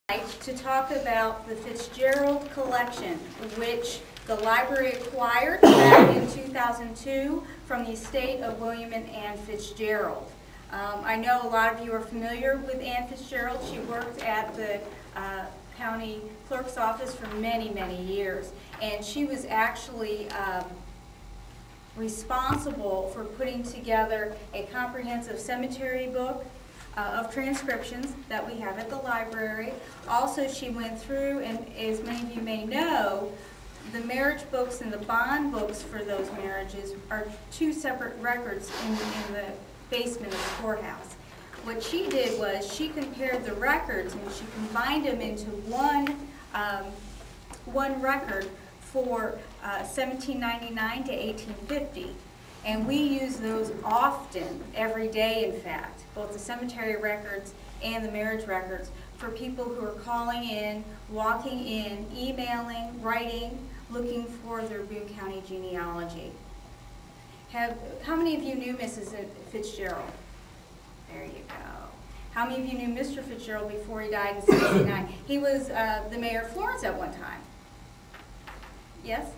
To talk about the Fitzgerald Collection, which the library acquired back in 2002 from the estate of William and Ann Fitzgerald. I know a lot of you are familiar with Ann Fitzgerald. She worked at the county clerk's office for many, many years, and she was actually responsible for putting together a comprehensive cemetery book of transcriptions that we have at the library. Also, she went through, and as many of you may know, the marriage books and the bond books for those marriages are two separate records in the basement of the courthouse. What she did was she compared the records and she combined them into one record for 1799 to 1850. And we use those often, every day in fact, both the cemetery records and the marriage records, for people who are calling in, walking in, emailing, writing, looking for their Boone County genealogy. How many of you knew Mrs. Fitzgerald? There you go. How many of you knew Mr. Fitzgerald before he died in '69? He was the mayor of Florence at one time. Yes?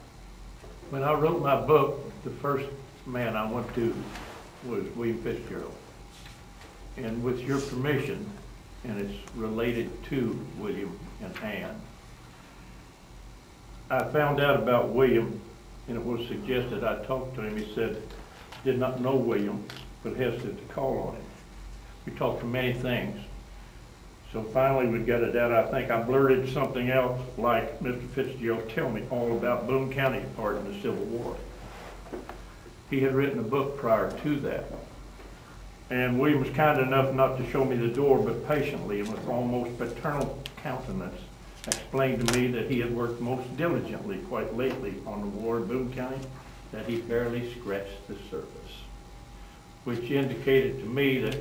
When I wrote my book, the first man I went to was William Fitzgerald. And with your permission, and it's related to William and Ann, I found out about William, and it was suggested I talked to him. He said, did not know William, but hesitated to call on him. We talked to many things. So finally we got it out. I think I blurted something else like, Mr. Fitzgerald, tell me all about Boone County part in the Civil War. He had written a book prior to that. And William was kind enough not to show me the door, but patiently and with almost paternal countenance explained to me that he had worked most diligently quite lately on the war in Boone County, that he barely scratched the surface, which indicated to me that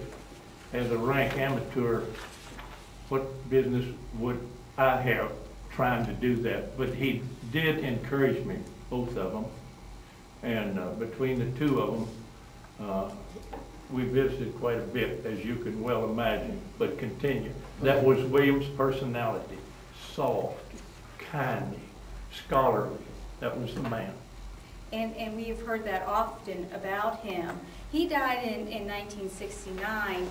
as a rank amateur, what business would I have trying to do that? But he did encourage me, both of them. And between the two of them, we visited quite a bit, as you can well imagine, but continue. That was William's personality, soft, kindly, scholarly. That was the man. And we have heard that often about him. He died in 1969.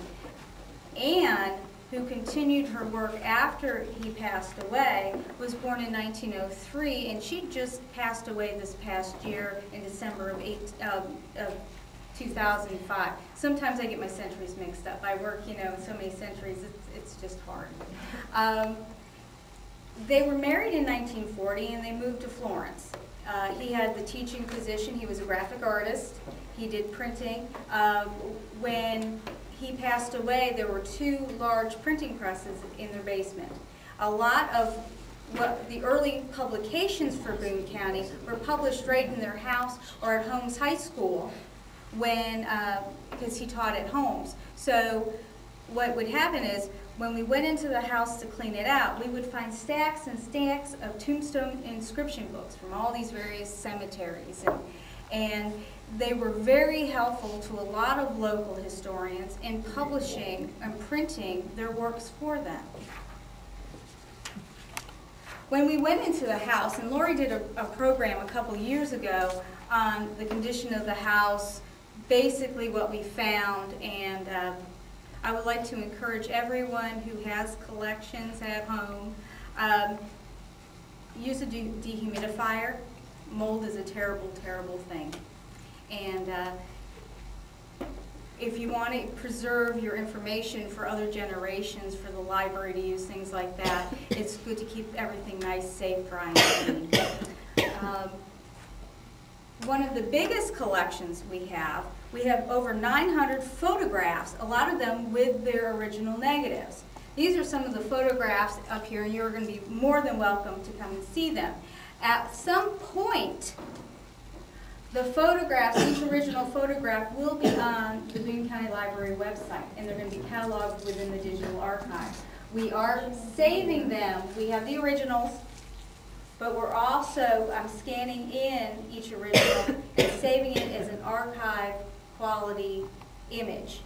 Anne, who continued her work after he passed away, was born in 1903, and she just passed away this past year in December of 2005. Sometimes I get my centuries mixed up. I work, in so many centuries, it's just hard. They were married in 1940, and they moved to Florence. He had the teaching position. He was a graphic artist. He did printing. When he passed away, there were two large printing presses in their basement. A lot of what the early publications for Boone County were published right in their house or at Holmes High School because he taught at Holmes. So what would happen is when we went into the house to clean it out, we would find stacks and stacks of tombstone inscription books from all these various cemeteries. And they were very helpful to a lot of local historians in publishing and printing their works for them. When we went into the house, and Lori did a program a couple years ago on the condition of the house, basically what we found, and I would like to encourage everyone who has collections at home, use a dehumidifier. Mold is a terrible, terrible thing. And if you want to preserve your information for other generations, for the library to use, things like that, it's good to keep everything nice, safe, dry, and clean. One of the biggest collections we have over 900 photographs, a lot of them with their original negatives. These are some of the photographs up here, and you're going to be more than welcome to come and see them. At some point, the photographs, each original photograph will be on the Boone County Library website, and they're going to be cataloged within the digital archive. We are saving them. We have the originals, but we're also scanning in each original and saving it as an archive quality image.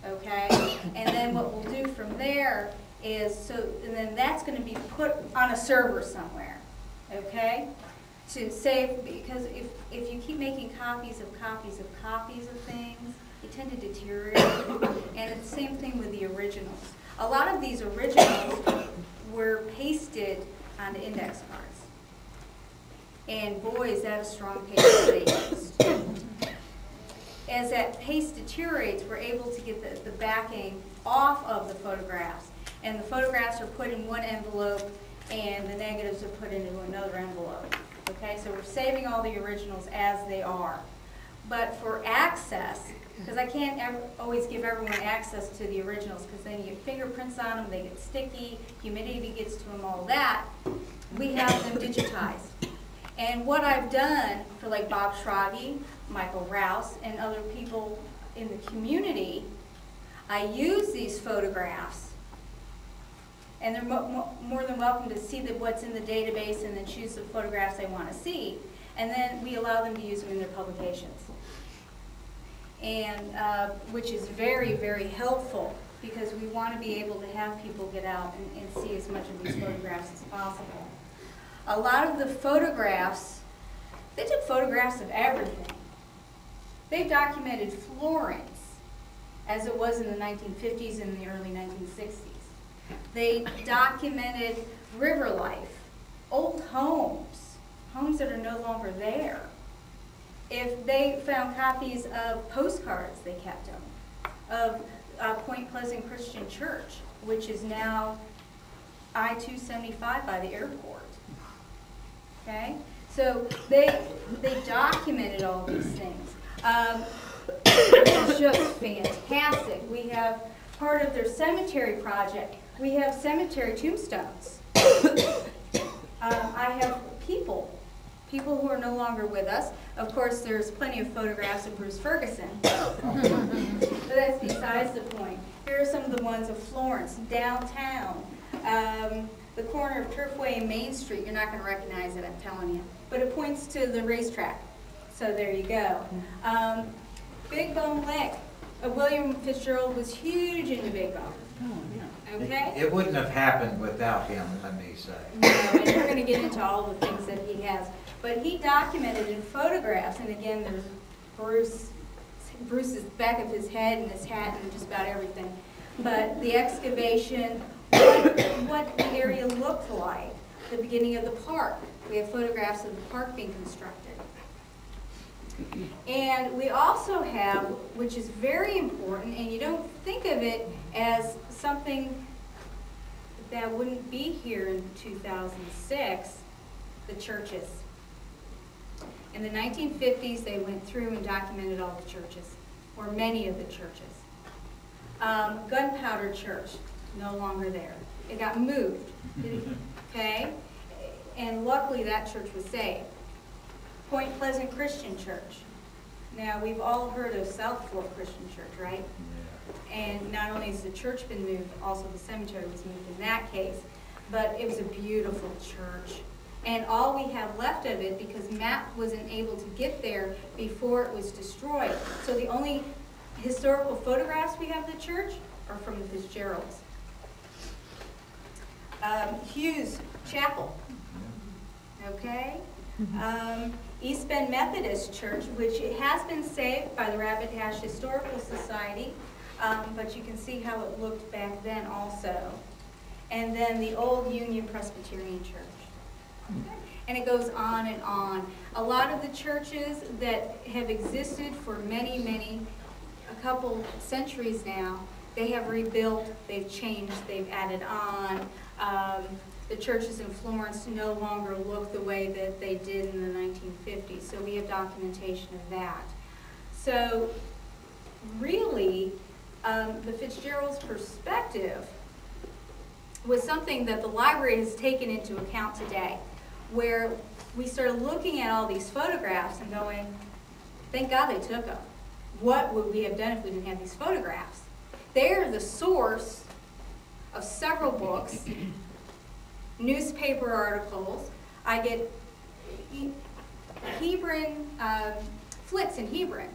Okay? And then what we'll do from there and then that's going to be put on a server somewhere, okay? To save, because if you keep making copies of copies of copies of things, they tend to deteriorate. And it's the same thing with the originals. A lot of these originals were pasted onto index cards. And boy, is that a strong paste they used. As that paste deteriorates, we're able to get the backing off of the photographs. And the photographs are put in one envelope, and the negatives are put into another envelope. Okay, so we're saving all the originals as they are. But for access, because I can't always give everyone access to the originals, because then you get fingerprints on them, they get sticky, humidity gets to them, all that, we have them digitized. And what I've done for like Bob Schrage, Michael Rouse, and other people in the community, I use these photographs, and they're more than welcome to see what's in the database and then choose the photographs they want to see. And then we allow them to use them in their publications. And which is very, very helpful, because we want to be able to have people get out and see as much of these photographs as possible. A lot of the photographs, they took photographs of everything. They've documented Florence as it was in the 1950s and the early 1960s. They documented river life, old homes, homes that are no longer there. If they found copies of postcards, they kept them, of Point Pleasant Christian Church, which is now I-275 by the airport. Okay? So they documented all these things. It's just fantastic. We have part of their cemetery project. We have cemetery tombstones. I have people who are no longer with us. Of course, there's plenty of photographs of Bruce Ferguson. But that's besides the point. Here are some of the ones of Florence, downtown, the corner of Turfway and Main Street. You're not going to recognize it, I'm telling you. But it points to the racetrack. So there you go. Big Bone Lake. William Fitzgerald was huge into Big Bone. Okay? It wouldn't have happened without him, let me say. No, and we're going to get into all the things that he has. But he documented in photographs, and again, there's Bruce's back of his head and his hat and just about everything. But the excavation, what the area looked like, the beginning of the park. We have photographs of the park being constructed. And we also have, which is very important, and you don't think of it as something that wouldn't be here in 2006, the churches. In the 1950s, they went through and documented all the churches, or many of the churches. Gunpowder Church, no longer there. It got moved, okay? And luckily that church was saved. Point Pleasant Christian Church. Now, we've all heard of South Fork Christian Church, right? Yeah. And not only has the church been moved, also the cemetery was moved in that case. But it was a beautiful church. And all we have left of it, because Matt wasn't able to get there before it was destroyed. So the only historical photographs we have of the church are from the Fitzgeralds. Hughes Chapel. Okay? East Bend Methodist Church, which has been saved by the Rabbit Hash Historical Society, but you can see how it looked back then also. And then the old Union Presbyterian Church. Okay. And it goes on and on. A lot of the churches that have existed for a couple centuries now, they have rebuilt, they've changed, they've added on. The churches in Florence no longer look the way that they did in the 1950s, so we have documentation of that. So really, the Fitzgerald's perspective was something that the library has taken into account today, where we started looking at all these photographs and going, thank God they took them. What would we have done if we didn't have these photographs? They're the source of several books, newspaper articles. I get Hebron, Flitz in Hebron.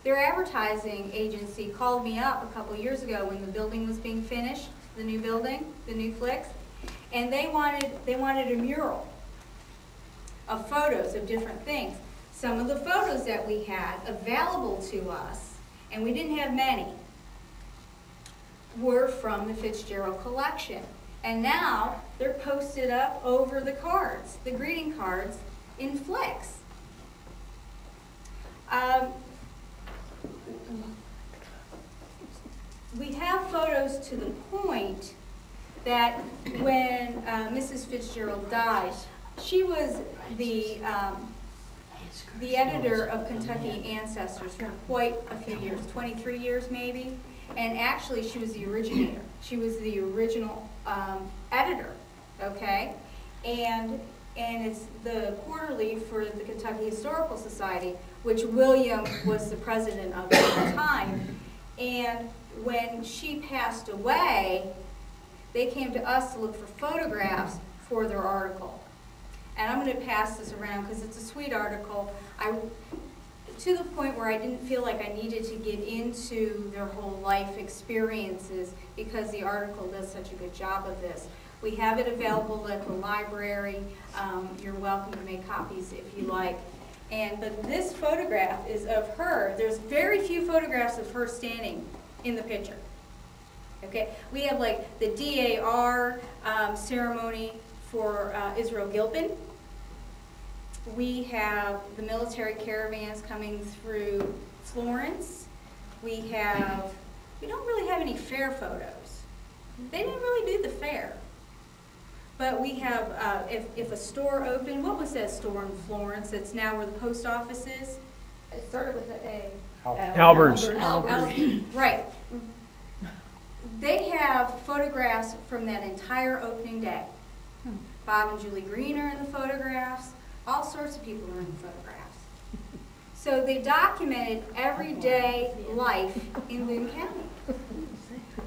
Their advertising agency called me up a couple years ago when the building was being finished, the new building, the new Flicks, and they wanted a mural of photos of different things. Some of the photos that we had available to us, and we didn't have many, were from the Fitzgerald Collection. And now they're posted up over the cards, the greeting cards in Flicks. We have photos to the point that when Mrs. Fitzgerald died, she was the editor of Kentucky Ancestors for quite a few years, 23 years maybe, and actually she was the originator. She was the original editor, okay? And it's the quarterly for the Kentucky Historical Society, which William was the president of at the time. And when she passed away, they came to us to look for photographs for their article. And I'm going to pass this around because it's a sweet article. To the point where I didn't feel like I needed to get into their whole life experiences because the article does such a good job of this. We have it available at the library. You're welcome to make copies if you like. But this photograph is of her. There's very few photographs of her standing in the picture. Okay, we have like the DAR ceremony for Israel Gilpin. We have the military caravans coming through Florence. We don't really have any fair photos. They didn't really do the fair. But we have, if a store opened, what was that store in Florence that's now where the post office is? It started with A. Albert's. Right. They have photographs from that entire opening day. Bob and Julie Green are in the photographs. All sorts of people are in the photographs. So they documented everyday life in Boone County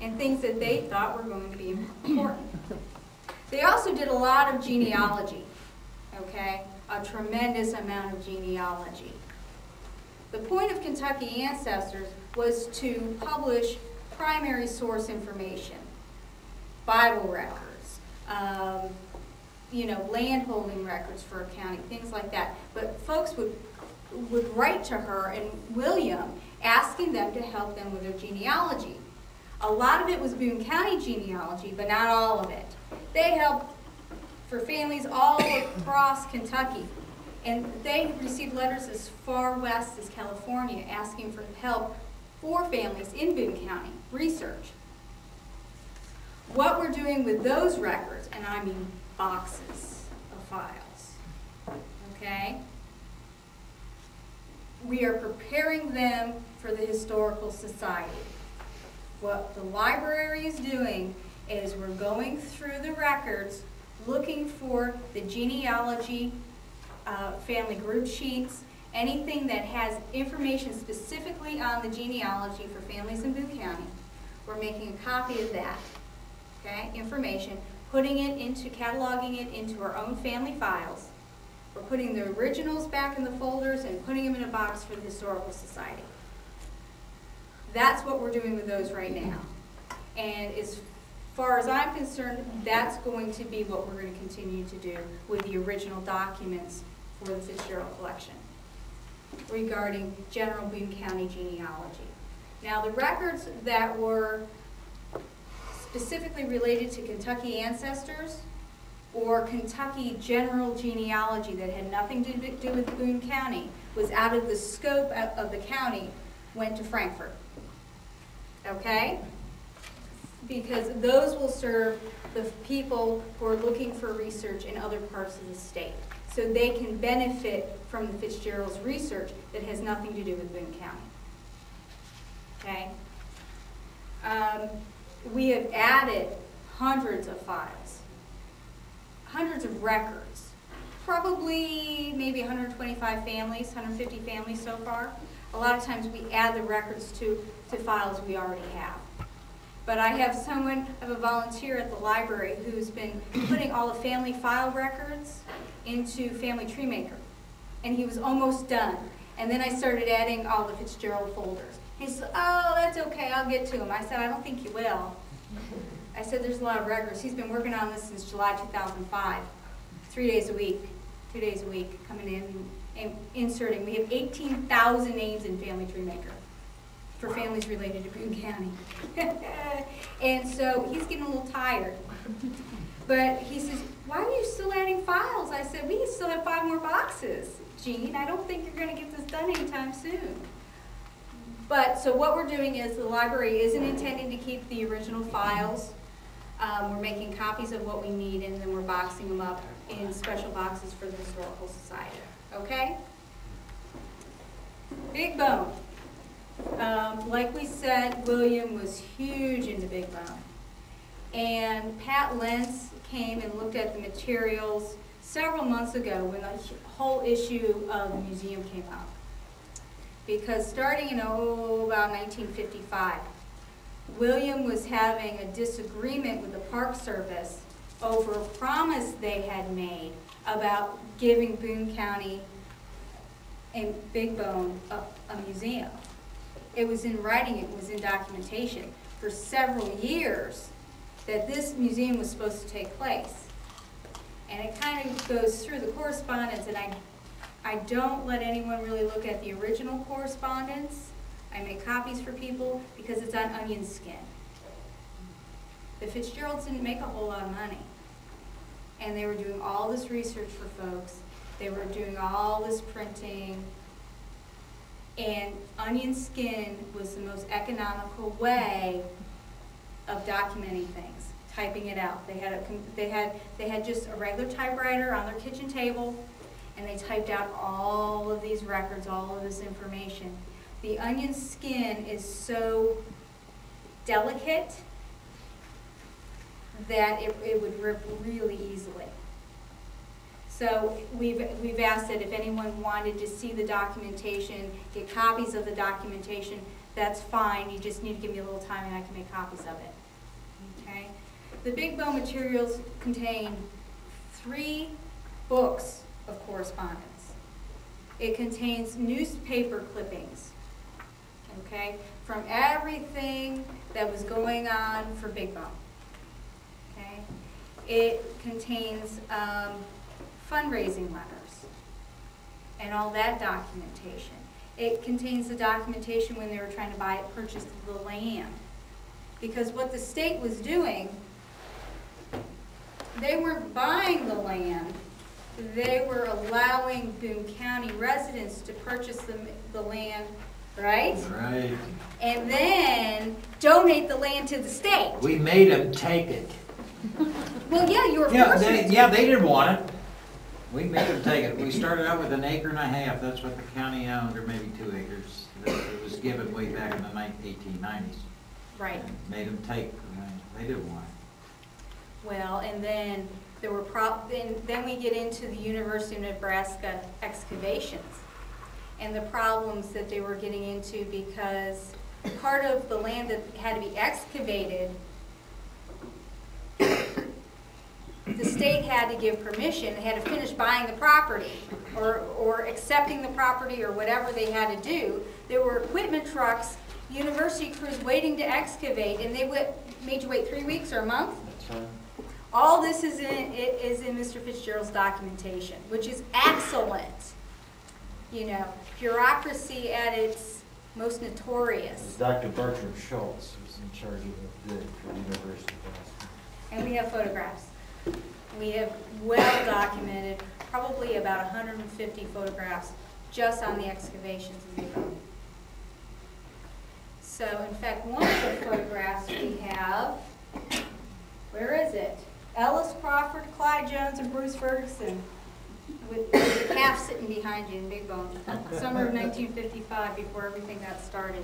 and things that they thought were going to be important. They also did a lot of genealogy, okay? A tremendous amount of genealogy. The point of Kentucky Ancestors was to publish primary source information, Bible records, landholding records for a county, things like that. But folks would write to her and William asking them to help them with their genealogy. A lot of it was Boone County genealogy, but not all of it. They helped for families all across Kentucky. And they received letters as far west as California asking for help for families in Boone County, research. What we're doing with those records, and I mean boxes of files, okay? We are preparing them for the Historical Society. What the library is doing is we're going through the records, looking for the genealogy, family group sheets, anything that has information specifically on the genealogy for families in Boone County. We're making a copy of that, okay, information, putting it into, cataloging it into our own family files. We're putting the originals back in the folders and putting them in a box for the Historical Society. That's what we're doing with those right now. And as far as I'm concerned, that's going to be what we're going to continue to do with the original documents for the Fitzgerald Collection regarding general Boone County genealogy. Now, the records that were specifically related to Kentucky Ancestors or Kentucky general genealogy that had nothing to do with Boone County was out of the scope of the county, went to Frankfort. Okay? Because those will serve the people who are looking for research in other parts of the state. So they can benefit from the Fitzgerald's research that has nothing to do with Boone County. Okay? We have added hundreds of files, hundreds of records, probably maybe 125 families, 150 families so far. A lot of times we add the records to files we already have. But I have a volunteer at the library who's been putting all the family file records into Family Tree Maker. And he was almost done. And then I started adding all the Fitzgerald folders. He said, oh, that's okay, I'll get to them. I said, I don't think you will. I said, there's a lot of records. He's been working on this since July 2005, 3 days a week, 2 days a week, coming in and inserting. We have 18,000 names in Family Tree Maker for families related to Boone County. And so he's getting a little tired. But he says, why are you still adding files? I said, we still have 5 more boxes, Gene. I don't think you're going to get this done anytime soon. But, so what we're doing is the library isn't intending to keep the original files. We're making copies of what we need, and then we're boxing them up in special boxes for the Historical Society. Okay? Big Bone. Like we said, William was huge into Big Bone. And Pat Lentz came and looked at the materials several months ago when the whole issue of the museum came up. Because starting in about 1955, William was having a disagreement with the Park Service over a promise they had made about giving Boone County and Big Bone a museum. It was in writing, it was in documentation for several years that this museum was supposed to take place. And it kind of goes through the correspondence, and I don't let anyone really look at the original correspondence. I make copies for people because it's on onion skin. The Fitzgeralds didn't make a whole lot of money. And they were doing all this research for folks. They were doing all this printing. And onion skin was the most economical way of documenting things, typing it out. They had just a regular typewriter on their kitchen table, and they typed out all of these records, all of this information. The onion skin is so delicate that it would rip really easily. So we've asked that if anyone wanted to see the documentation, get copies of the documentation, that's fine. You just need to give me a little time and I can make copies of it. Okay? The Big Bone materials contain 3 books of correspondence. It contains newspaper clippings, okay, from everything that was going on for Big Bone. Okay? It contains fundraising letters and all that documentation. It contains the documentation when they were trying to purchase the land. Because what the state was doing, they weren't buying the land, they were allowing Boone County residents to purchase the land, right? Right. And then donate the land to the state. We made them take it. Well, yeah, you were Yeah, forced to. they didn't want it. We made them take it. We started out with 1.5 acres. That's what the county owned, or maybe 2 acres. It was given way back in the 1890s. Right. And made them take the land. They didn't want it. Well, and then there were then we get into the University of Nebraska excavations and the problems that they were getting into, because part of the land that had to be excavated, the state had to give permission. They had to finish buying the property or accepting the property or whatever they had to do. There were equipment trucks, university crews waiting to excavate, and they made you wait 3 weeks or a month. That's right. All this is in Mr. Fitzgerald's documentation, which is excellent. You know, bureaucracy at its most notorious. Dr. Bertram Schultz was in charge of the bid for the University of Nebraska. And we have photographs. We have well documented, probably about 150 photographs just on the excavations in Big Bone. So, in fact, one of the photographs we have, where is it? Ellis Crawford, Clyde Jones, and Bruce Ferguson, with the calf sitting behind you in Big Bone. Summer of 1955, before everything got started.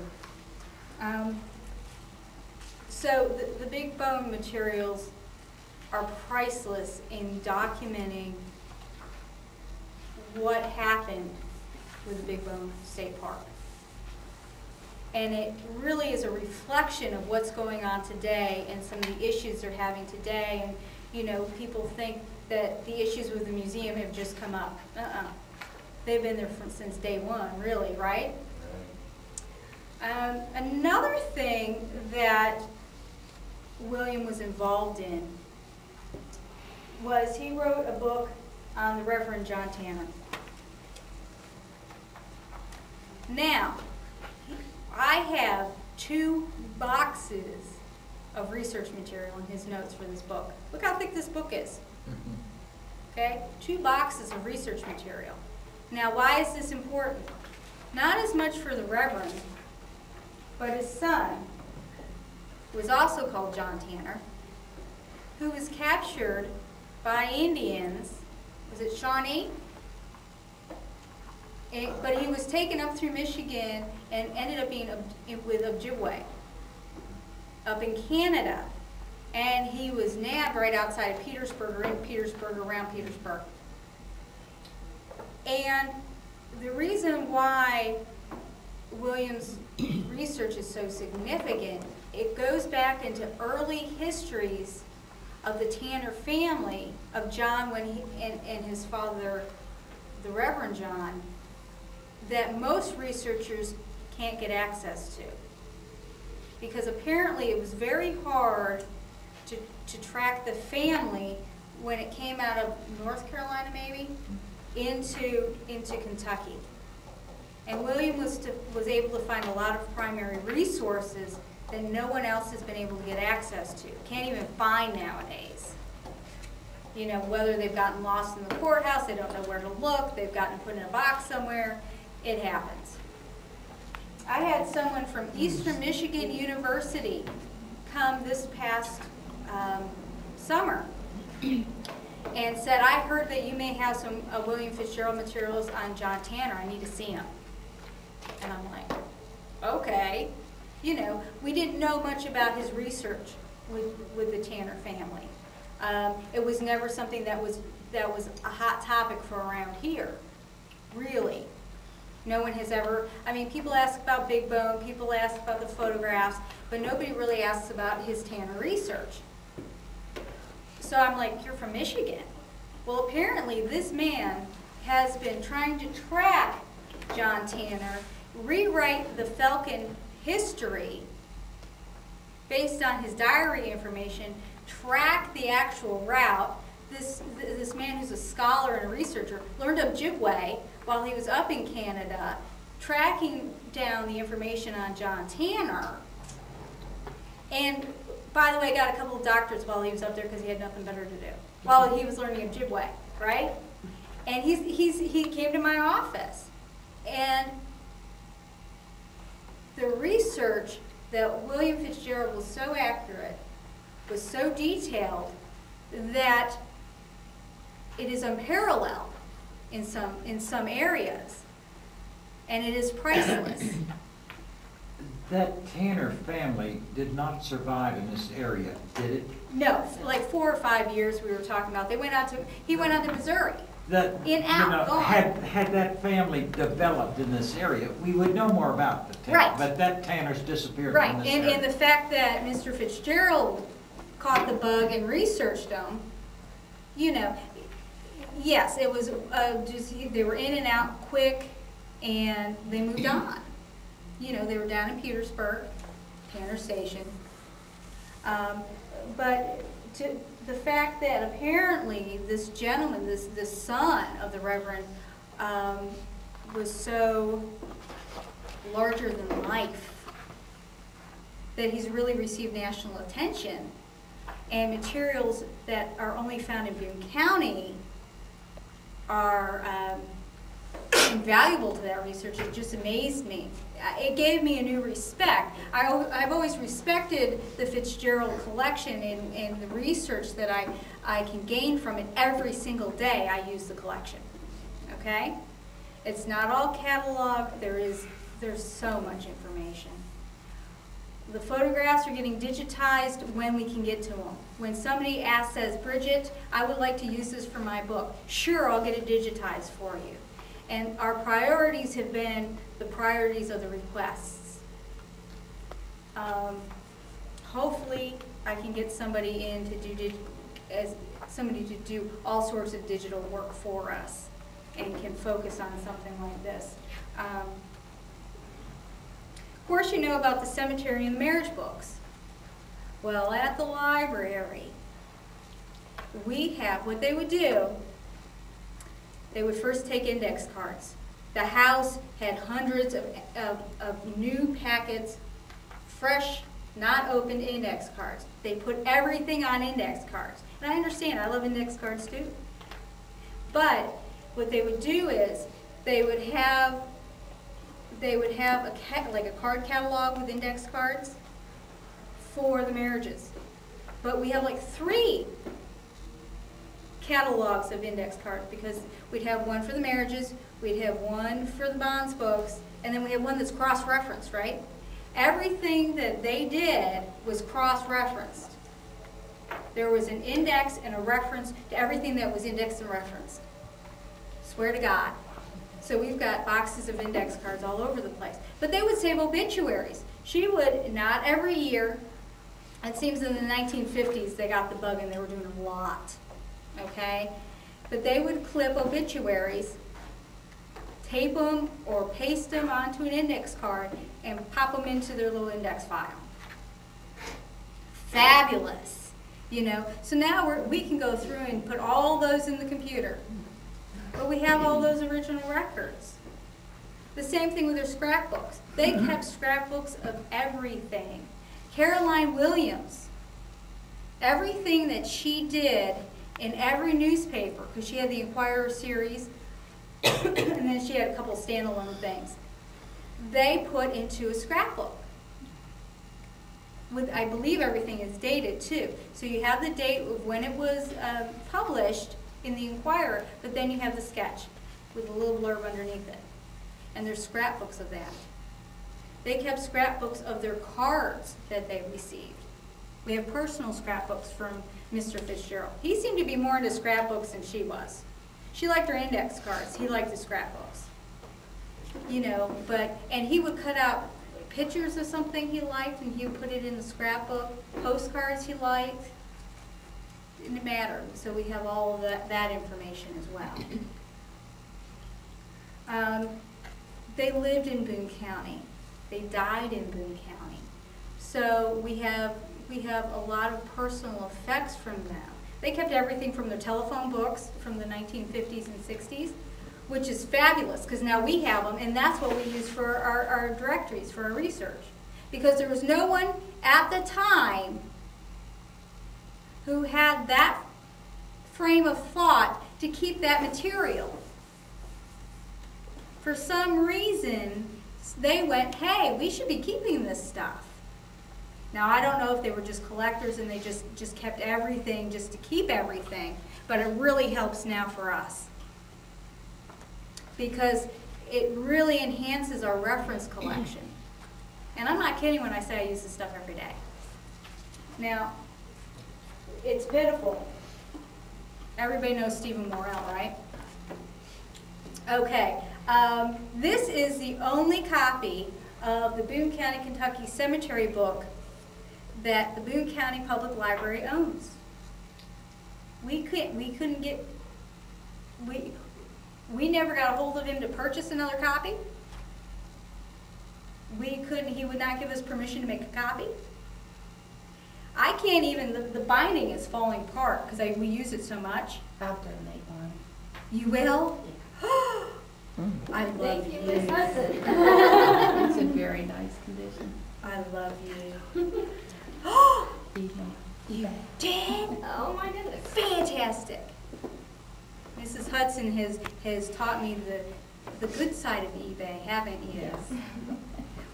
So the Big Bone materials are priceless in documenting what happened with the Big Bone State Park. And it really is a reflection of what's going on today and some of the issues they're having today. And, you know, people think that the issues with the museum have just come up. They've been there since day one, really, right? Another thing that William was involved in was he wrote a book on the Reverend John Tanner. Now, I have 2 boxes of research material in his notes for this book. Look how thick this book is. Okay? 2 boxes of research material. Now, why is this important? Not as much for the Reverend, but his son, who was also called John Tanner, who was captured by Indians. Was it Shawnee? But he was taken up through Michigan and ended up being with Ojibwe up in Canada. And he was nabbed right outside of Petersburg, or in Petersburg, around Petersburg. And the reason why William's research is so significant, it goes back into early histories of the Tanner family, of John and his father, the Reverend John, that most researchers can't get access to. Because apparently it was very hard to track the family when it came out of North Carolina, maybe, into Kentucky. And William was able to find a lot of primary resources that no one else has been able to get access to. Can't even find nowadays. You know, whether they've gotten lost in the courthouse, they don't know where to look, they've gotten put in a box somewhere, it happens. I had someone from Eastern Michigan University come this past summer and said, I heard that you may have some William Fitzgerald materials on John Tanner, I need to see him. And I'm like, okay. You know, we didn't know much about his research with the Tanner family. It was never something that was a hot topic for around here, really. No one has ever, I mean, people ask about Big Bone, people ask about the photographs, but nobody really asks about his Tanner research. So I'm like, you're from Michigan. Well, apparently this man has been trying to track John Tanner, rewrite the Falcon history based on his diary information, track the actual route. This man who's a scholar and a researcher learned Ojibwe while he was up in Canada, tracking down the information on John Tanner. And by the way, got a couple of doctorates while he was up there because he had nothing better to do while he was learning Ojibwe, right? And he came to my office, and the research that William Fitzgerald was so accurate, was so detailed, that it is unparalleled in some areas, and it is priceless. That Tanner family did not survive in this area, did it? No, like 4 or 5 years we were talking about. He went out to Missouri. Gone. Had that family developed in this area, we would know more about the Tanner. Right. But that Tanner's disappeared Right, from this area. and the fact that Mr. Fitzgerald caught the bug and researched them, you know, yes, it was they were in and out quick, and they moved on. You know, they were down in Petersburg, Tanner Station. But the fact that apparently this gentleman, this son of the Reverend, was so larger than life that he's really received national attention, and materials that are only found in Boone County are invaluable to that research. It just amazed me. It gave me a new respect. I've always respected the Fitzgerald Collection and the research that I can gain from it every single day I use the collection. Okay? It's not all cataloged. There's so much information. The photographs are getting digitized when we can get to them. When somebody says, Bridget, I would like to use this for my book. Sure, I'll get it digitized for you. And our priorities have been the priorities of the requests. Hopefully, I can get somebody in to do all sorts of digital work for us, and can focus on something like this. Of course, you know about the cemetery and the marriage books. Well, at the library, we have, what they would do, they would first take index cards. The house had hundreds of new packets, fresh, not opened index cards. They put everything on index cards. And I understand, I love index cards too. But what they would do is they would have like a card catalog with index cards for the marriages. But we have like 3 catalogs of index cards, because we'd have one for the marriages, we'd have one for the bonds books, and then we have one that's cross-referenced, right? Everything that they did was cross-referenced. There was an index and a reference to everything that was indexed and referenced. Swear to God. So we've got boxes of index cards all over the place. But they would save obituaries. She would, not every year, it seems in the 1950s they got the bug and they were doing a lot, okay? But they would clip obituaries, tape them or paste them onto an index card and pop them into their little index file. Fabulous, you know? So now we can go through and put all those in the computer. But we have all those original records. The same thing with their scrapbooks. They kept scrapbooks of everything. Caroline Williams, everything that she did in every newspaper, because she had the Inquirer series, and then she had a couple of standalone things, they put into a scrapbook. With, I believe everything is dated too. So you have the date of when it was published in the Inquirer, but then you have the sketch with a little blurb underneath it. And there's scrapbooks of that. They kept scrapbooks of their cards that they received. We have personal scrapbooks from Mr. Fitzgerald. He seemed to be more into scrapbooks than she was. She liked her index cards. He liked the scrapbooks. You know, and he would cut out pictures of something he liked and he would put it in the scrapbook. Postcards he liked. Didn't matter. So we have all of that information as well. They lived in Boone County. They died in Boone County. So we have a lot of personal effects from them. They kept everything from their telephone books from the 1950s and 60s, which is fabulous because now we have them, and that's what we use for our directories, for our research. Because there was no one at the time who had that frame of thought to keep that material. For some reason, they went, hey, we should be keeping this stuff. Now, I don't know if they were just collectors and they just kept everything just to keep everything, but it really helps now for us. Because it really enhances our reference collection. And I'm not kidding when I say I use this stuff every day. Now, it's pitiful. Everybody knows Stephen Morrell, right? Okay. This is the only copy of the Boone County, Kentucky Cemetery book that the Boone County Public Library owns. We never got a hold of him to purchase another copy. He would not give us permission to make a copy. I can't even, the binding is falling apart because we use it so much. I'll donate one. You will? I love Thank you. Miss Hudson. It's in very nice condition. I love you. You did? Oh my goodness. Fantastic. Mrs. Hudson has taught me the good side of eBay, haven't you? Yes.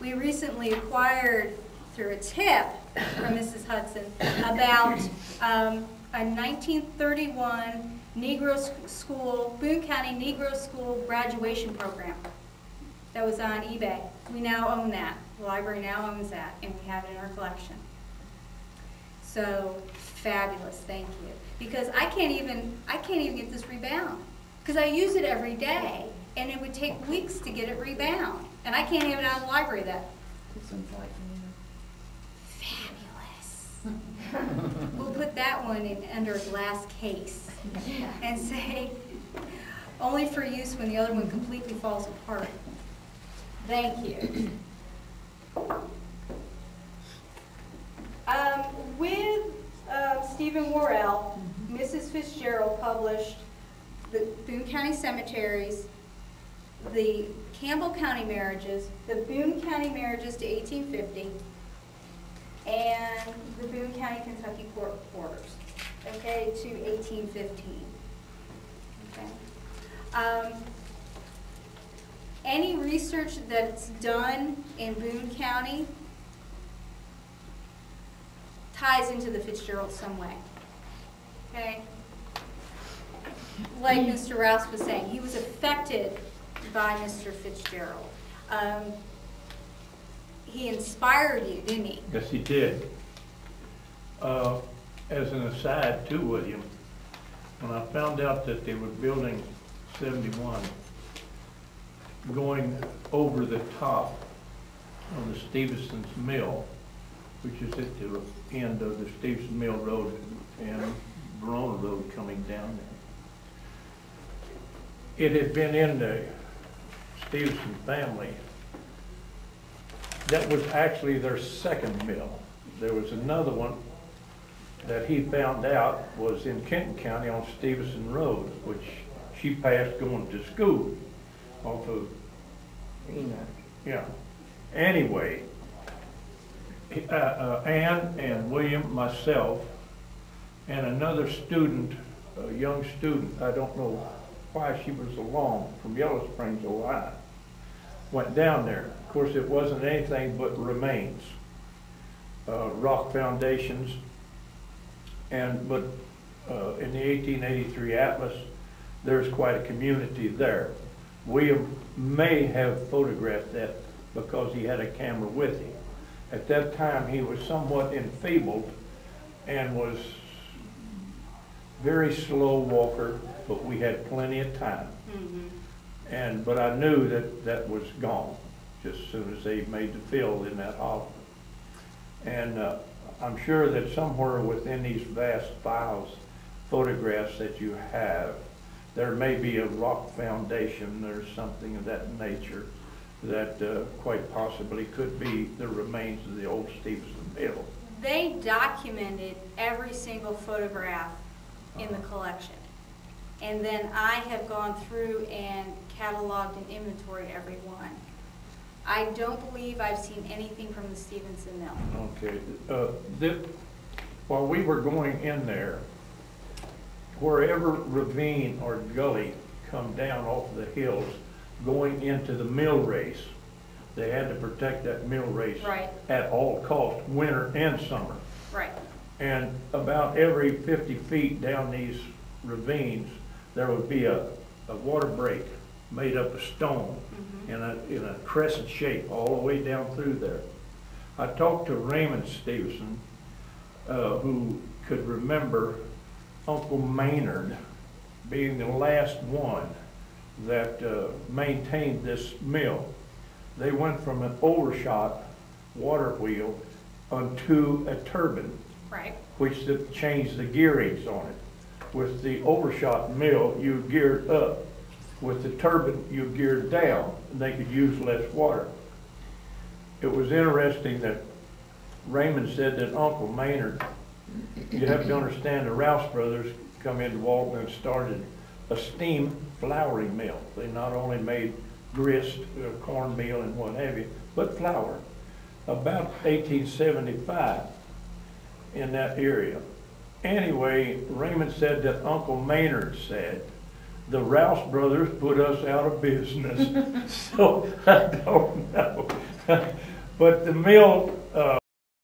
We recently acquired, through a tip from Mrs. Hudson, about a 1931 Negro School, Boone County Negro School graduation program that was on eBay. We now own that. The library now owns that, and we have it in our collection. So fabulous, thank you. Because I can't even get this rebound because I use it every day, and it would take weeks to get it rebound, and I can't have it out of the library. This one's like Fabulous. We'll put that one in under a glass case and say only for use when the other one completely falls apart. Thank you. with Stephen Worrell, Mrs. Fitzgerald published the Boone County Cemeteries, the Campbell County marriages, the Boone County marriages to 1850, and the Boone County, Kentucky quarters, okay, to 1815. Okay. Any research that's done in Boone County ties into the Fitzgerald some way. Okay? Like Mr. Rouse was saying, he was affected by Mr. Fitzgerald. He inspired you, didn't he? Yes, he did. As an aside too, William, when I found out that they were building 71, going over the top on the Stevenson's Mill, which is at the end of the Stevenson Mill Road and Verona Road coming down there. It had been in the Stevenson family. That was actually their second mill. There was another one that he found out was in Kenton County on Stevenson Road, which she passed going to school off of Enoch. Yeah. Anyway, Ann and William, myself, and another student, a young student, I don't know why she was along, from Yellow Springs, Ohio, went down there. Of course, it wasn't anything but remains, rock foundations, but in the 1883 Atlas, there's quite a community there. William may have photographed that because he had a camera with him. At that time, he was somewhat enfeebled and was very slow walker, but we had plenty of time. Mm-hmm. But I knew that that was gone just as soon as they made the fill in that hollow. And I'm sure that somewhere within these vast files, photographs that you have, there may be a rock foundation or something of that nature that quite possibly could be the remains of the old Stevenson Mill. They documented every single photograph in the collection. And then I have gone through and cataloged and inventoried every one. I don't believe I've seen anything from the Stevenson Mill. Okay. While we were going in there, wherever ravine or gully come down off the hills going into the mill race, they had to protect that mill race right. at all costs, winter and summer. Right. And about every 50 feet down these ravines, there would be a water break made up of stone in a crescent shape all the way down through there. I talked to Raymond Stevenson, who could remember Uncle Maynard being the last one that maintained this mill. They went from an overshot water wheel onto a turbine, right, which changed the gearings on it. With the overshot mill, you geared up. With the turbine, you geared down, and they could use less water. It was interesting that Raymond said that Uncle Maynard, you have to understand the Rouse brothers come into Walton and started a steam flouring mill. They not only made grist, cornmeal and what have you, but flour. About 1875 in that area. Anyway, Raymond said that Uncle Maynard said, the Rouse brothers put us out of business. So I don't know. But the mill